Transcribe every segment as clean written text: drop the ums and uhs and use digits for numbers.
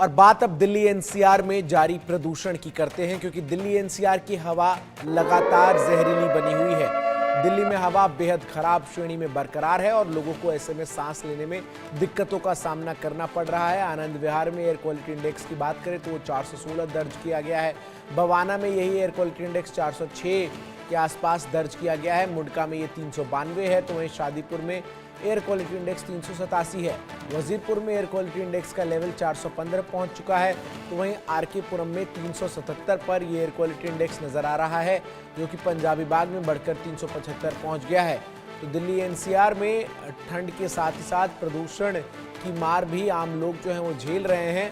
और बात अब दिल्ली एनसीआर में जारी प्रदूषण की करते हैं, क्योंकि दिल्ली एनसीआर की हवा लगातार जहरीली बनी हुई है। दिल्ली में हवा बेहद खराब श्रेणी में बरकरार है और लोगों को ऐसे में सांस लेने में दिक्कतों का सामना करना पड़ रहा है। आनंद विहार में एयर क्वालिटी इंडेक्स की बात करें तो वो 416 दर्ज किया गया है। बवाना में यही एयर क्वालिटी इंडेक्स 406 के आसपास दर्ज किया गया है। मुंडका में ये 392 है, तो वहीं शादीपुर में एयर क्वालिटी इंडेक्स 387 है। वजीरपुर में एयर क्वालिटी इंडेक्स का लेवल 415 पहुंच चुका है, तो वहीं आरकेपुरम में 377 पर ये एयर क्वालिटी इंडेक्स नजर आ रहा है, जो कि पंजाबी बाग में बढ़कर 375 पहुंच गया है। तो दिल्ली एनसीआर में ठंड के साथ ही साथ प्रदूषण की मार भी आम लोग जो हैं वो झेल रहे हैं।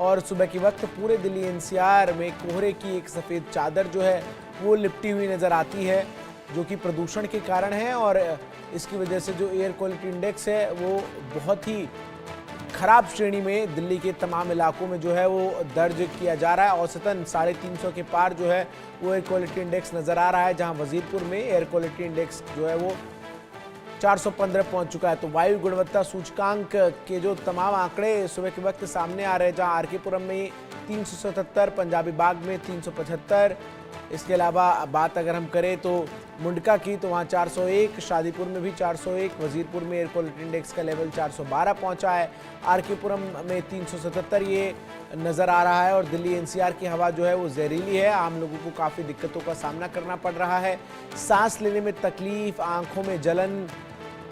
और सुबह के वक्त पूरे दिल्ली एनसीआर में कोहरे की एक सफ़ेद चादर जो है वो लिपटी हुई नज़र आती है, जो कि प्रदूषण के कारण है। और इसकी वजह से जो एयर क्वालिटी इंडेक्स है वो बहुत ही खराब श्रेणी में दिल्ली के तमाम इलाकों में जो है वो दर्ज किया जा रहा है। औसतन 350 के पार जो है वो एयर क्वालिटी इंडेक्स नज़र आ रहा है, जहां वजीरपुर में एयर क्वालिटी इंडेक्स जो है वो 415 पहुंच चुका है। तो वायु गुणवत्ता सूचकांक के जो तमाम आंकड़े सुबह के वक्त सामने आ रहे हैं, जहां आरकेपुरम में 377, पंजाबी बाग में 375, इसके अलावा बात अगर हम करें तो मुंडका की तो वहाँ 401, शादीपुर में भी 401, वजीरपुर में एयर क्वालिटी इंडेक्स का लेवल 412 पहुंचा है, आरकेपुरम में 377 ये नज़र आ रहा है। और दिल्ली एनसीआर की हवा जो है वो जहरीली है, आम लोगों को काफ़ी दिक्कतों का सामना करना पड़ रहा है। सांस लेने में तकलीफ, आंखों में जलन,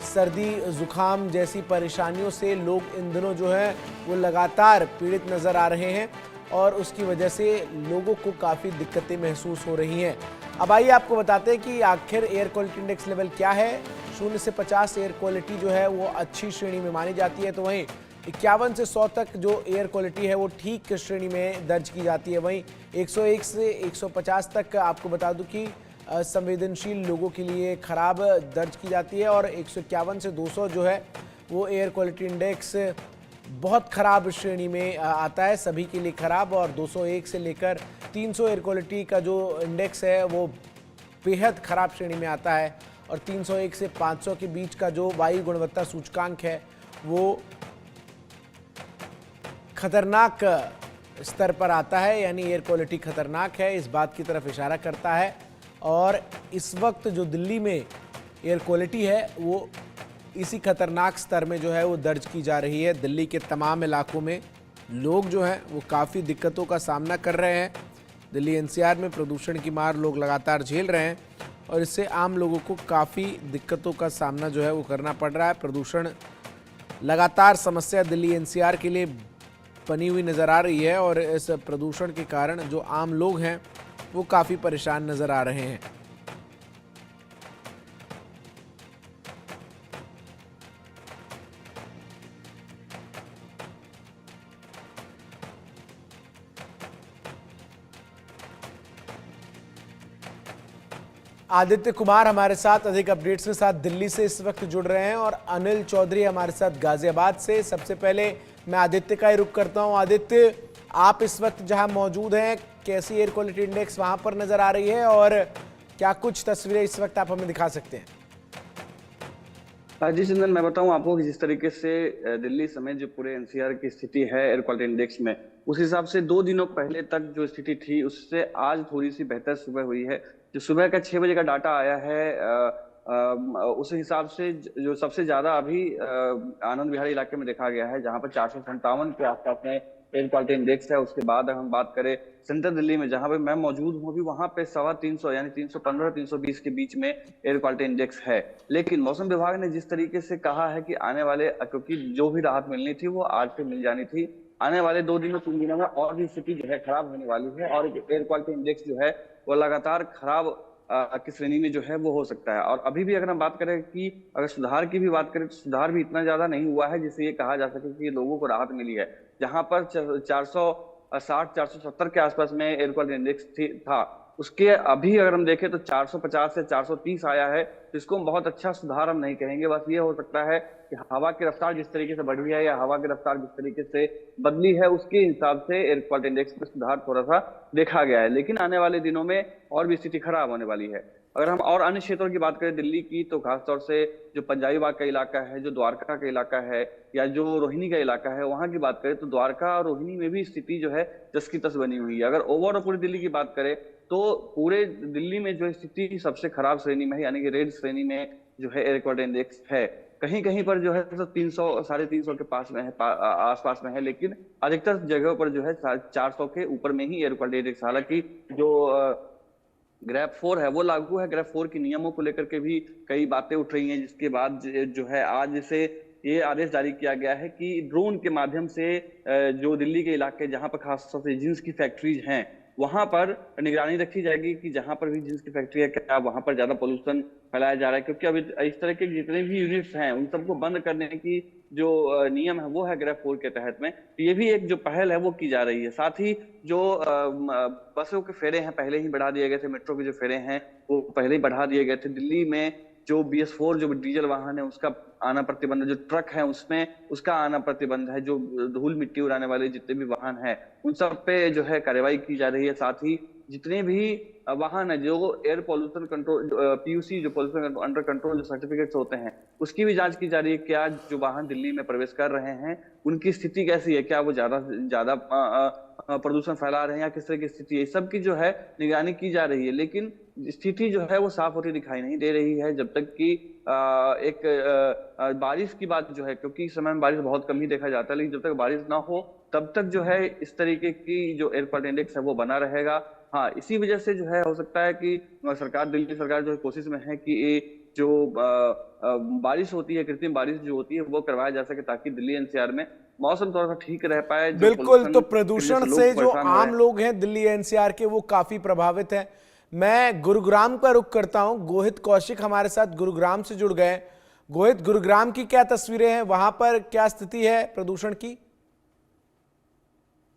सर्दी जुकाम जैसी परेशानियों से लोग इन दिनों जो है वो लगातार पीड़ित नज़र आ रहे हैं और उसकी वजह से लोगों को काफ़ी दिक्कतें महसूस हो रही हैं। अब आइए आपको बताते हैं कि आखिर एयर क्वालिटी इंडेक्स लेवल क्या है। 0 से 50 एयर क्वालिटी जो है वो अच्छी श्रेणी में मानी जाती है, तो वहीं 51 से 100 तक जो एयर क्वालिटी है वो ठीक श्रेणी में दर्ज की जाती है। वहीं 101 से 150 तक आपको बता दूं कि संवेदनशील लोगों के लिए खराब दर्ज की जाती है और 151 से 200 जो है वो एयर क्वालिटी इंडेक्स बहुत ख़राब श्रेणी में आता है, सभी के लिए ख़राब। और 201 से लेकर 300 एयर क्वालिटी का जो इंडेक्स है वो बेहद ख़राब श्रेणी में आता है। और 301 से 500 के बीच का जो वायु गुणवत्ता सूचकांक है वो खतरनाक स्तर पर आता है, यानी एयर क्वालिटी खतरनाक है, इस बात की तरफ इशारा करता है। और इस वक्त जो दिल्ली में एयर क्वालिटी है वो इसी खतरनाक स्तर में जो है वो दर्ज की जा रही है। दिल्ली के तमाम इलाकों में लोग जो हैं वो काफ़ी दिक्कतों का सामना कर रहे हैं। दिल्ली एनसीआर में प्रदूषण की मार लोग लगातार झेल रहे हैं और इससे आम लोगों को काफ़ी दिक्कतों का सामना जो है वो करना पड़ रहा है। प्रदूषण लगातार समस्या दिल्ली एनसीआर के लिए बनी हुई नज़र आ रही है और इस प्रदूषण के कारण जो आम लोग हैं वो काफ़ी परेशान नज़र आ रहे हैं। आदित्य कुमार हमारे साथ अधिक अपडेट्स के साथ दिल्ली से इस वक्त जुड़ रहे हैं और अनिल चौधरी हमारे साथ गाजियाबाद से। सबसे पहले मैं आदित्य का ही रुख करता हूं। आदित्य, आप इस वक्त जहां मौजूद हैं, कैसी एयर क्वालिटी इंडेक्स वहां पर नजर आ रही है और क्या कुछ तस्वीरें इस वक्त आप हमें दिखा सकते हैं? जी चंदन, मैं बताऊं आपको कि जिस तरीके से दिल्ली समेत जो पूरे एनसीआर की स्थिति है एयर क्वालिटी इंडेक्स में, उस हिसाब से 2 दिनों पहले तक जो स्थिति थी उससे आज थोड़ी सी बेहतर सुबह हुई है। जो सुबह का 6 बजे का डाटा आया है उस हिसाब से जो सबसे ज्यादा अभी आनंद विहार इलाके में देखा गया है, जहां पर 457 के आसपास में एयर क्वालिटी इंडेक्स है। उसके बाद अगर हम बात करें सेंट्रल दिल्ली में, जहां पे मैं मौजूद हूं अभी, वहां पे 350 यानी 315 320 के बीच में एयर क्वालिटी इंडेक्स है। लेकिन मौसम विभाग ने जिस तरीके से कहा है कि आने वाले, क्योंकि जो भी राहत मिलनी थी वो आज से मिल जानी थी, आने वाले 2 दिनों 3 दिनों में और भी स्थिति जो है खराब होने वाली है और एयर क्वालिटी इंडेक्स जो है वो लगातार खराब की श्रेणी में जो है वो हो सकता है। और अभी भी अगर हम बात करें कि अगर सुधार की भी बात करें तो सुधार भी इतना ज्यादा नहीं हुआ है जिससे ये कहा जा सके कि लोगों को राहत मिली है। जहां पर 460 470 के आसपास में एयर क्वालिटी इंडेक्स था, उसके अभी अगर हम देखें तो 450 से 430 आया है। तो इसको बहुत अच्छा सुधार हम नहीं कहेंगे, बस ये हो सकता है कि हवा की रफ्तार जिस तरीके से बढ़ रही है या हवा की रफ्तार जिस तरीके से बदली है उसके हिसाब से एयर क्वालिटी इंडेक्स में सुधार थोड़ा सा देखा गया है। लेकिन आने वाले दिनों में और भी स्थिति खराब होने वाली है। अगर हम और अन्य क्षेत्रों की बात करें दिल्ली की, तो खासतौर से जो पंजाबी बाग का इलाका है, जो द्वारका का इलाका है, या जो रोहिणी का इलाका है, वहां की बात करें तो द्वारका और रोहिणी में भी स्थिति जो है जस की तस बनी हुई है। अगर ओवरऑल पूरी दिल्ली की बात करें तो पूरे दिल्ली में जो स्थिति सबसे खराब श्रेणी में है, यानी कि रेड श्रेणी में जो है एयर क्वालिटी इंडेक्स है। कहीं कहीं पर जो है तो 300 350 के पास में है, आसपास में है, लेकिन अधिकतर जगहों पर जो है 400 के ऊपर में ही एयर क्वालिटी इंडेक्स। हालांकि जो ग्रेप 4 है वो लागू है, ग्रेप 4 के नियमों को लेकर के भी कई बातें उठ रही हैं, जिसके बाद जो है आज से ये आदेश जारी किया गया है कि ड्रोन के माध्यम से जो दिल्ली के इलाके जहां पर खासतौर से जींस की फैक्ट्रीज हैं वहां पर निगरानी रखी जाएगी कि जहां पर भी जींस की फैक्ट्री है क्या वहां पर ज्यादा पोल्यूशन फैलाया जा रहा है, क्योंकि अभी इस तरह के जितने भी यूनिट्स हैं उन सबको बंद करने की जो नियम है वो है ग्रेफ 4 के तहत में। तो ये भी एक जो पहल है वो की जा रही है। साथ ही जो बसों के फेरे हैं पहले ही बढ़ा दिए गए थे, मेट्रो के जो फेरे हैं वो पहले ही बढ़ा दिए गए थे। दिल्ली में जो BS4 जो डीजल वाहन है उसका आना प्रतिबंध है, जो ट्रक है उसमें उसका आना प्रतिबंध है, जो धूल मिट्टी उड़ाने वाले जितने भी वाहन है उन सब पे जो है कार्रवाई की जा रही है। साथ ही जितने भी वाहन है जो एयर पॉल्यूशन कंट्रोल PUC जो पॉल्यूशन अंडर कंट्रोल जो सर्टिफिकेट्स होते हैं उसकी भी जांच की जा रही है। क्या जो वाहन दिल्ली में प्रवेश कर रहे हैं उनकी स्थिति कैसी है, क्या वो ज्यादा प्रदूषण फैला रहे हैं या किस तरह की स्थिति है, इस सब की जो है निगरानी की जा रही है। लेकिन स्थिति जो है वो साफ होती दिखाई नहीं दे रही है जब तक कि एक बारिश की बात जो है, क्योंकि इस समय में बारिश बहुत कम ही देखा जाता है, लेकिन जब तक बारिश ना हो तब तक जो है इस तरीके की जो एयर क्वालिटी इंडेक्स है वो बना रहेगा। हाँ, इसी वजह से जो है हो सकता है कि दिल्ली सरकार जो है कोशिश में है कि ये जो बारिश होती है, कृत्रिम बारिश जो होती है वो करवाया जा सके, ताकि दिल्ली NCR में मौसम थोड़ा सा ठीक रह पाए। जो बिल्कुल, तो पोल्यूशन प्रदूषण की वजह से लोग जो परेशान हो रहे आम हैं। लोग हैं दिल्ली NCR के वो काफी प्रभावित हैं। मैं गुरुग्राम का रुख करता हूं, गोहित कौशिक हमारे साथ गुरुग्राम से जुड़ गए। गोहित, गुरुग्राम की क्या तस्वीरें हैं, वहां पर क्या स्थिति है प्रदूषण की?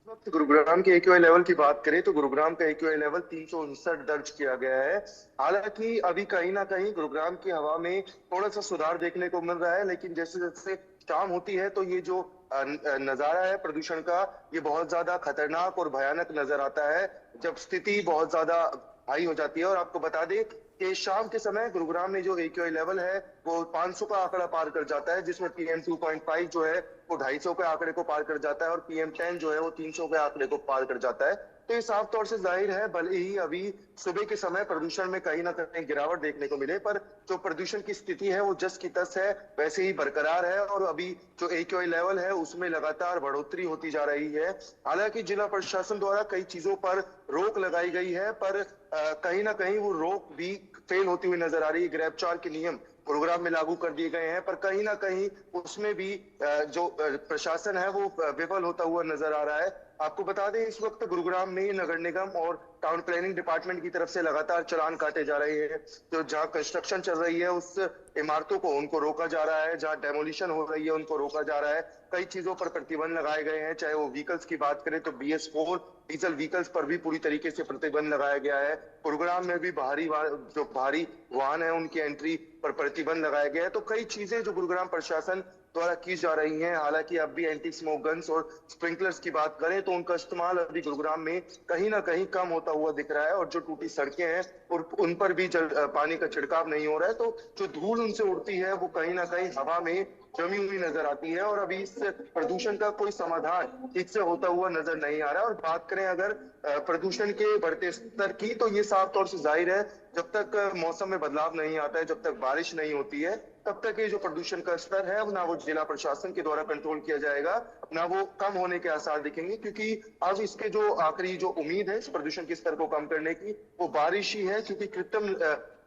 वक्त गुरुग्राम के AQI लेवल की बात करें तो गुरुग्राम का AQI लेवल 359 दर्ज किया गया है। हालांकि अभी कहीं ना कहीं गुरुग्राम की हवा में थोड़ा सा सुधार देखने को मिल रहा है, लेकिन जैसे जैसे शाम होती है तो ये जो नजारा है प्रदूषण का ये बहुत ज्यादा खतरनाक और भयानक नजर आता है, जब स्थिति बहुत ज्यादा हाई हो जाती है। और आपको बता दें कि शाम के समय गुरुग्राम में जो AQI लेवल है वो 500 का आंकड़ा पार कर जाता है, जिसमें PM 2.5 जो है वो 250 के आंकड़े को पार कर जाता है और PM 10 जो है वो 300 के आंकड़े को पार कर जाता है। तो ये साफ तौर से जाहिर है, भले ही अभी सुबह के समय प्रदूषण में कहीं ना कहीं गिरावट देखने को मिले, पर जो प्रदूषण की स्थिति है वो जस की तस है, वैसे ही बरकरार है। और अभी जो AQI लेवल है उसमें लगातार बढ़ोतरी होती जा रही है। हालांकि जिला प्रशासन द्वारा कई चीजों पर रोक लगाई गई है, पर कहीं ना कहीं वो रोक भी फेल होती हुई नजर आ रही है। ग्रेप 4 के नियम गुरुग्राम में लागू कर दिए गए हैं, पर कहीं ना कहीं उसमें भी जो प्रशासन है वो विफल होता हुआ नजर आ रहा है। आपको बता दें इस वक्त गुरुग्राम में नगर निगम और टाउन प्लानिंग डिपार्टमेंट की तरफ से लगातार चालान काटे जा रहे हैं। तो जहां कंस्ट्रक्शन चल रही है उस इमारतों को उनको रोका जा रहा है, जहां डेमोलिशन हो रही है उनको रोका जा रहा है। कई चीजों पर प्रतिबंध लगाए गए हैं, चाहे वो व्हीकल्स की बात करें तो BS4 डीजल व्हीकल्स पर भी पूरी तरीके से प्रतिबंध लगाया गया है। गुरुग्राम में भी जो भारी वाहन है उनकी एंट्री पर प्रतिबंध लगाया गया है। तो कई चीजें जो गुरुग्राम प्रशासन द्वारा की जा रही हैं। हालांकि अब भी एंटी स्मोक गन्स और स्प्रिंकलर्स की बात करें तो उनका इस्तेमाल अभी गुरुग्राम में कहीं ना कहीं कम होता हुआ दिख रहा है, और जो टूटी सड़कें हैं और उन पर भी पानी का छिड़काव नहीं हो रहा है, तो जो धूल उनसे उड़ती है वो कहीं ना कहीं हवा में जमी हुई नजर आती है। और अभी इस प्रदूषण का कोई समाधान ठीक से होता हुआ नजर नहीं आ रहा है। और बात करें अगर प्रदूषण के बढ़ते स्तर की, तो ये साफ तौर से जाहिर है, जब तक मौसम में बदलाव नहीं आता है, जब तक बारिश नहीं होती है, तब तक ये जो प्रदूषण का स्तर है ना वो जिला प्रशासन के द्वारा कंट्रोल किया जाएगा, ना वो कम होने के आसार दिखेंगे। क्योंकि अब इसके जो आखिरी जो उम्मीद है इस प्रदूषण के स्तर को कम करने की वो बारिश ही है, क्योंकि कृत्रिम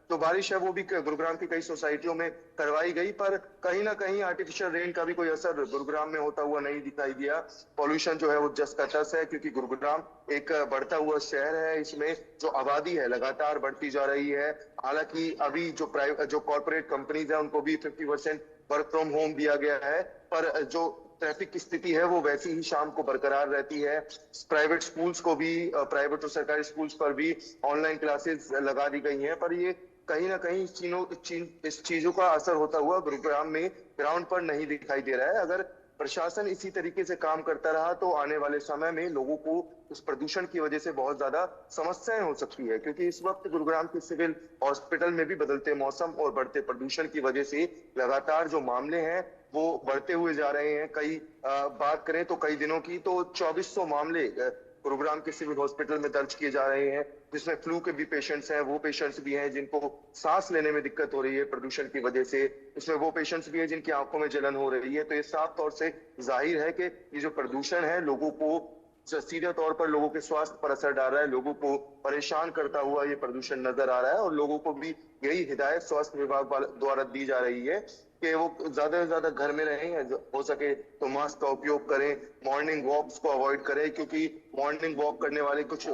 जो बारिश है वो भी गुरुग्राम की कई सोसाइटियों में करवाई गई, पर कहीं ना कहीं आर्टिफिशियल रेन का भी कोई असर गुरुग्राम में होता हुआ नहीं दिखाई दिया। पॉल्यूशन जो है वो जस का तस है, क्योंकि गुरुग्राम एक बढ़ता हुआ शहर है, इसमें जो आबादी है लगातार बढ़ती जा रही है। हालांकि अभी जो कॉर्पोरेट कंपनीज है उनको भी 50% वर्क फ्रॉम होम दिया गया है, पर जो ट्रैफिक की स्थिति है वो वैसी ही शाम को बरकरार रहती है। प्राइवेट स्कूल्स को भी, प्राइवेट और सरकारी स्कूल्स पर भी ऑनलाइन क्लासेस लगा दी गई हैं, पर ये कहीं ना कहीं इस चीजों का असर होता हुआ गुरुग्राम में ग्राउंड पर नहीं दिखाई दे रहा है। अगर प्रशासन इसी तरीके से काम करता रहा तो आने वाले समय में लोगों को उस प्रदूषण की वजह से बहुत ज्यादा समस्याएं हो सकती है, क्योंकि इस वक्त गुरुग्राम के सिविल हॉस्पिटल में भी बदलते मौसम और बढ़ते प्रदूषण की वजह से लगातार जो मामले हैं वो बढ़ते हुए जा रहे हैं। बात करें तो कई दिनों की तो 2400 मामले गुरुग्राम के सिविल हॉस्पिटल में दर्ज किए जा रहे हैं, जिसमें फ्लू के भी पेशेंट्स हैं, वो पेशेंट्स भी हैं जिनको सांस लेने में दिक्कत हो रही है प्रदूषण की वजह से, इसमें वो पेशेंट्स भी हैं जिनकी आंखों में जलन हो रही है। तो ये साफ तौर से जाहिर है कि ये जो प्रदूषण है लोगों को सीधे तौर पर लोगों के स्वास्थ्य पर असर डाल रहा है, लोगों को परेशान करता हुआ ये प्रदूषण नजर आ रहा है। और लोगों को भी यही हिदायत स्वास्थ्य विभाग द्वारा दी जा रही है कि वो ज्यादा से ज्यादा घर में रहें, हो सके तो मास्क का उपयोग करें, मॉर्निंग वॉक्स को अवॉइड करें, क्योंकि मॉर्निंग वॉक करने वाले कुछ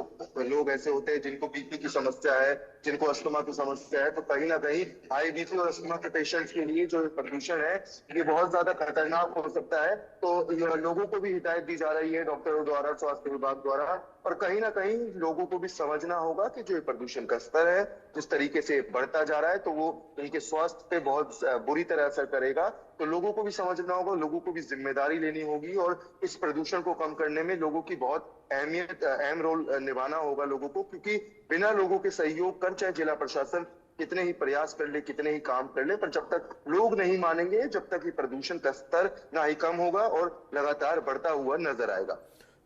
लोग ऐसे होते हैं जिनको बीपी की समस्या है, जिनको अस्थमा की समस्या है। तो कहीं ना कहीं हाई बीपी और अस्थमा के पेशेंट्स के लिए जो प्रदूषण है ये बहुत ज्यादा खतरनाक हो सकता है। तो लोगों को भी हिदायत दी जा रही है डॉक्टरों द्वारा, स्वास्थ्य विभाग द्वारा, और कहीं ना कहीं लोगों को भी समझना होगा कि जो प्रदूषण का स्तर है जिस तरीके से बढ़ता जा रहा है तो वो उनके स्वास्थ्य पे बहुत बुरी तरह असर करेगा। तो लोगों को भी समझना होगा, लोगों को भी जिम्मेदारी लेनी होगी और इस प्रदूषण को कम करने में लोगों की बहुत अहम रोल निभाना होगा लोगों को, क्योंकि बिना लोगों के सहयोग कर चाहे जिला प्रशासन कितने ही प्रयास कर ले, कितने ही काम कर ले, पर जब तक लोग नहीं मानेंगे, जब तक ये प्रदूषण का स्तर ना ही कम होगा और लगातार बढ़ता हुआ नजर आएगा।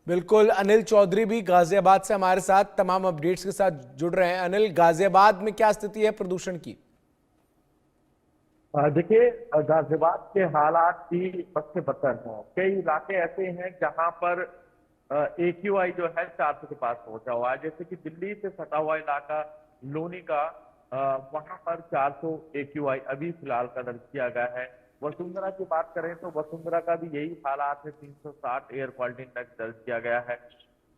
बिल्कुल, अनिल चौधरी भी गाजियाबाद से हमारे साथ तमाम अपडेट्स के साथ जुड़ रहे हैं। अनिल, गाजियाबाद में क्या स्थिति है प्रदूषण की? देखिए, गाजियाबाद के हालात भी बद से बदतर हैं। कई इलाके ऐसे हैं जहां पर AQI जो है 400 के पास पहुंचा हुआ है, जैसे कि दिल्ली से सटा हुआ इलाका लोनी का, वहां पर 400 AQI अभी फिलहाल का दर्ज किया गया है। वसुंधरा की बात करें तो वसुंधरा का भी यही हालात है, 360 एयर क्वालिटी इंडेक्स दर्ज किया गया है।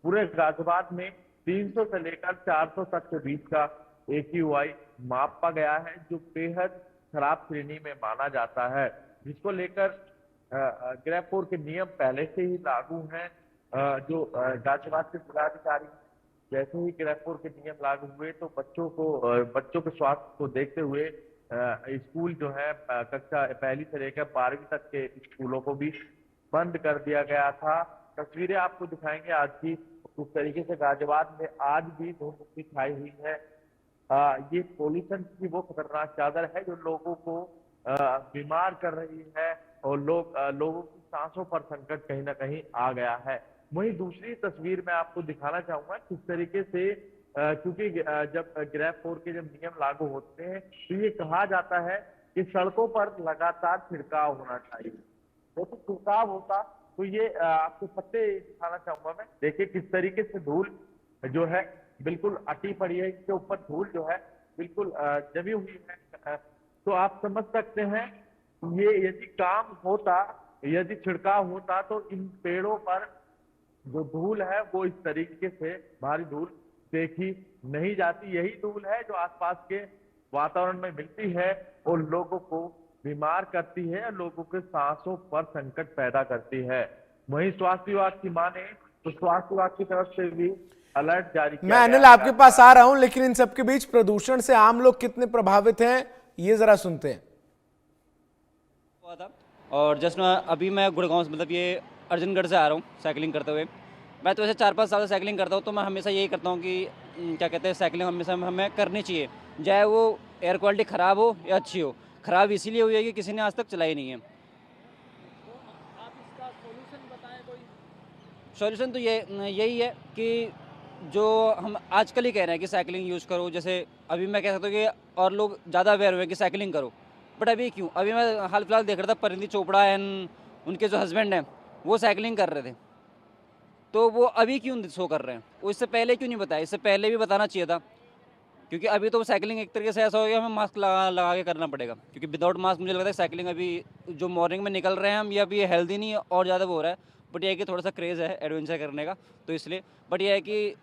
पूरे गाजियाबाद में 300 से लेकर 400 तक के बीच का AQI मापा गया है, जो बेहद खराब श्रेणी में माना जाता है, जिसको लेकर ग्रेफ के नियम पहले से ही लागू हैं। जो गाजियाबाद के जिलाधिकारी जैसे ही ग्रेफ के नियम लागू हुए तो बच्चों के स्वास्थ्य को देखते हुए स्कूल जो है कक्षा 1 से लेकर 12वीं तक के स्कूलों को भी बंद कर दिया गया था। तस्वीरें आपको दिखाएंगे आज की। उस तरीके से गाजियाबाद में आज भी धूप छाई हुई है। ये पॉल्यूशन की वो खतरनाक चादर है जो लोगों को बीमार कर रही है और लोगों की सांसों पर संकट कहीं ना कहीं आ गया है। वहीं दूसरी तस्वीर मैं आपको दिखाना चाहूंगा किस तरीके से, क्योंकि जब ग्रेफ 4 के जब नियम लागू होते हैं तो ये कहा जाता है कि सड़कों पर लगातार छिड़काव होना चाहिए। तो छिड़काव होता तो ये आपको पत्ते दिखाना चाहूंगा मैं। देखिए किस तरीके से धूल जो है बिल्कुल अटी पड़ी है, इसके ऊपर धूल जो है बिल्कुल जमी हुई है। तो आप समझ सकते हैं ये यदि काम होता, यदि छिड़काव होता तो इन पेड़ों पर जो धूल है वो इस तरीके से भारी धूल देखी नहीं जाती। यही धूल है जो आसपास के वातावरण में मिलती है और लोगों को बीमार करती है, लोगों के सांसों पर संकट पैदा करती है। वहीं स्वास्थ्य विभाग की माने तो स्वास्थ्य विभाग की तरफ से भी अलर्ट जारी किया। मैं अनिल आपके पास आ रहा हूं, लेकिन इन सबके बीच प्रदूषण से आम लोग कितने प्रभावित हैं ये जरा सुनते हैं। और जस्ट अभी मैं गुड़गांव से, मतलब ये अर्जुनगढ़ से आ रहा हूँ साइकिलिंग करते हुए। मैं तो ऐसे 4-5 साल से साइकिलिंग करता हूँ, तो मैं हमेशा यही करता हूँ कि क्या कहते हैं, साइकिलिंग हमेशा हमें करनी चाहिए, चाहे वो एयर क्वालिटी ख़राब हो या अच्छी हो। ख़राब इसीलिए हुई है कि किसी ने आज तक चलाई नहीं है। आप इसका सोल्यूशन बताएं कोई? सोल्यूशन तो यही है कि जो हम आजकल ही कह रहे हैं कि साइकिलिंग यूज़ करो। जैसे अभी मैं कह सकता हूँ कि और लोग ज़्यादा अवेयर हुए कि साइकिलिंग करो, बट अभी क्यों? अभी मैं हाल फिलहाल देख रहा था परिणीति चोपड़ा एंड उनके जो हस्बैंड हैं वो साइकिलिंग कर रहे थे, तो वो अभी क्यों शो कर रहे हैं? वो इससे पहले क्यों नहीं बताया? इससे पहले भी बताना चाहिए था, क्योंकि अभी तो साइकिलिंग एक तरीके से ऐसा हो गया हमें मास्क लगा के करना पड़ेगा, क्योंकि विदाउट मास्क मुझे लगता है साइकिलिंग अभी जो मॉर्निंग में निकल रहे हैं हम, ये अभी हेल्दी नहीं और ज़्यादा वो हो रहा है। बट ये है कि थोड़ा सा क्रेज़ है एडवेंचर करने का, तो इसलिए। बट ये है कि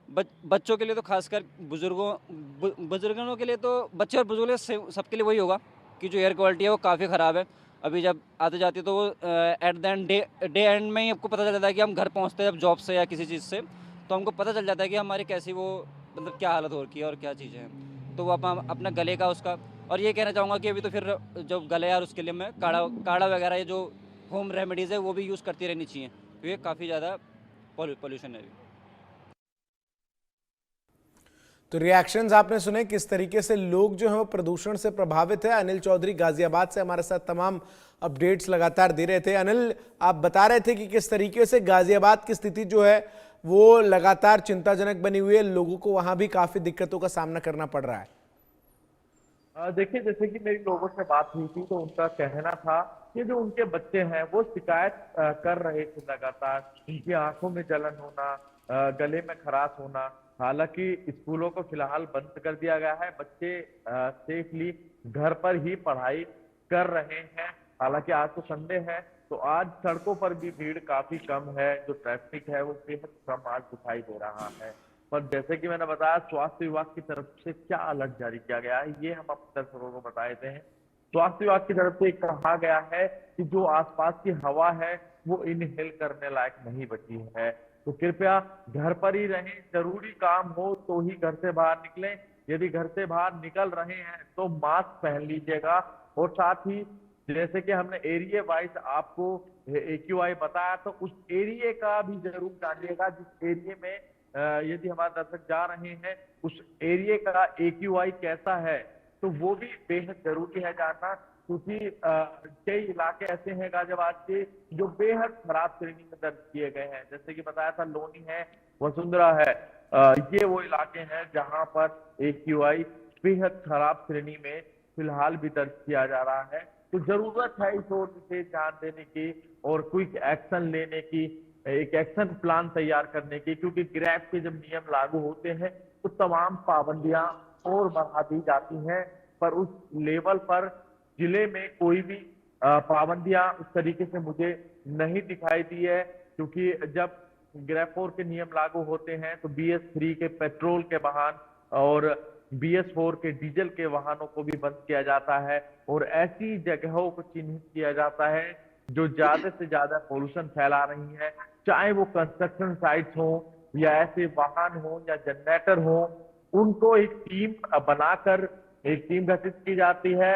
बच्चों के लिए तो खासकर बुजुर्गों के लिए तो, बच्चे और बुजुर्ग सबके लिए वही होगा कि जो एयर क्वालिटी है वो काफ़ी ख़राब है। अभी जब आते जाते तो वो at the end day and में ही आपको पता चल जाता है कि हम घर पहुंचते हैं जब जॉब से या किसी चीज़ से, तो हमको पता चल जाता है कि हमारी कैसी वो, मतलब क्या हालत हो रखी है और क्या चीज़ें हैं। तो वो अपना गले का उसका, और ये कहना चाहूँगा कि अभी तो फिर जो गले यार उसके लिए मैं काढ़ा वगैरह ये जो होम रेमेडीज़ है वो भी यूज़ करती रहनी चाहिए, क्योंकि काफ़ी ज़्यादा पोल्यूशन है अभी। तो रिएक्शंस आपने सुने किस तरीके से लोग जो है वो प्रदूषण से प्रभावित है। अनिल चौधरी गाजियाबाद से हमारे साथ तमाम अपडेट्स लगातार दे रहे थे। अनिल, आप बता रहे थे कि किस तरीके से गाजियाबाद की स्थिति जो है वो लगातार चिंताजनक बनी हुई है, लोगों को वहां भी काफी दिक्कतों का सामना करना पड़ रहा है। देखिए, जैसे कि मेरी लोगों से बात हुई थी तो उनका कहना था कि जो उनके बच्चे हैं वो शिकायत कर रहे थे लगातार, उनकी आंखों में जलन होना, गले में खराश होना। हालांकि स्कूलों को फिलहाल बंद कर दिया गया है, बच्चे सेफली घर पर ही पढ़ाई कर रहे हैं। हालांकि आज तो संडे है तो आज सड़कों पर भी भीड़ काफी कम है, जो ट्रैफिक है वो बेहद कम आज दिखाई दे रहा है। पर जैसे कि मैंने बताया, स्वास्थ्य विभाग की तरफ से क्या अलर्ट जारी किया गया है ये हम अपने दर्शकों को बता देते हैं। स्वास्थ्य विभाग की तरफ से कहा गया है कि जो आसपास की हवा है वो इनहेल करने लायक नहीं बची है, तो कृपया घर पर ही रहें। जरूरी काम हो तो ही घर से बाहर निकलें। यदि घर से बाहर निकल रहे हैं तो मास्क पहन लीजिएगा। और साथ ही जैसे कि हमने एरिया वाइज आपको AQI बताया, तो उस एरिया का भी जरूर जानिएगा। जिस एरिया में यदि हमारे दर्शक जा रहे हैं उस एरिया का AQI कैसा है, तो वो भी बेहद जरूरी है जानना, क्योंकि कई इलाके ऐसे हैं गाजियाबाद के जो बेहद खराब श्रेणी में दर्ज किए गए हैं। जैसे कि बताया था, लोनी है, वसुंधरा है, ये वो इलाके हैं जहां पर AQI बेहद खराब श्रेणी में फिलहाल भी दर्ज किया जा रहा है। तो जरूरत है इस ओर विशेष ध्यान देने की और क्विक एक्शन लेने की, एक एक्शन प्लान तैयार करने की, क्योंकि ग्रैब के जब नियम लागू होते हैं तो तमाम पाबंदियां और बढ़ा दी जाती हैं, पर उस लेवल पर जिले में कोई भी पाबंदियां उस तरीके से मुझे नहीं दिखाई दी है। क्योंकि जब ग्रैब 4 के नियम लागू होते हैं तो BS3 के पेट्रोल के वाहन और BS4 के डीजल के वाहनों को भी बंद किया जाता है और ऐसी जगहों को चिन्हित किया जाता है जो ज्यादा से ज्यादा पोल्यूशन फैला रही है, चाहे वो कंस्ट्रक्शन साइट्स हो या ऐसे वाहन हो या जनरेटर हो। उनको एक टीम बनाकर एक टीम गठित की जाती है,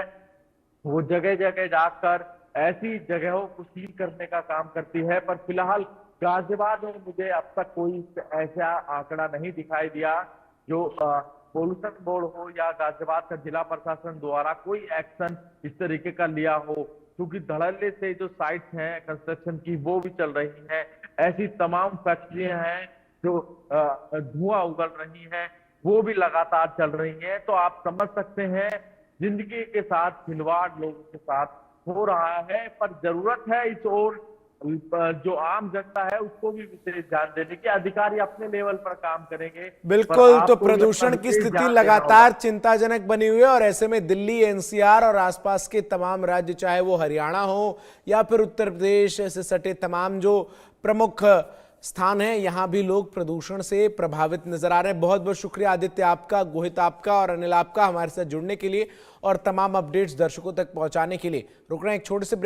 वो जगह जगह जाकर ऐसी जगहों को सील करने का काम करती है। पर फिलहाल गाजियाबाद में मुझे अब तक कोई ऐसा आंकड़ा नहीं दिखाई दिया जो पोल्यूशन बोर्ड हो या गाजियाबाद का जिला प्रशासन द्वारा कोई एक्शन इस तरीके का लिया हो, क्योंकि धड़ल्ले से जो साइट्स हैं कंस्ट्रक्शन की वो भी चल रही हैं। ऐसी तमाम फैक्ट्रियां हैं जो धुआं उगल रही हैं, वो भी लगातार चल रही हैं। तो आप समझ सकते हैं जिंदगी के साथ खिलवाड़ लोगों के साथ हो रहा है। पर जरूरत है इस ओर जो आम जनता है उसको भी विशेष ध्यान देने की। अधिकारी अपने लेवल पर काम करेंगे। बिल्कुल, तो प्रदूषण की स्थिति लगातार चिंताजनक बनी हुई है और ऐसे में दिल्ली, NCR और आसपास के तमाम राज्य, चाहे वो हरियाणा हो या फिर उत्तर प्रदेश से सटे तमाम जो प्रमुख स्थान है, यहां भी लोग प्रदूषण से प्रभावित नजर आ रहे हैं। बहुत बहुत शुक्रिया आदित्य आपका, गोहित आपका और अनिल आपका हमारे साथ जुड़ने के लिए और तमाम अपडेट्स दर्शकों तक पहुंचाने के लिए। रुक रहे हैं एक छोटे से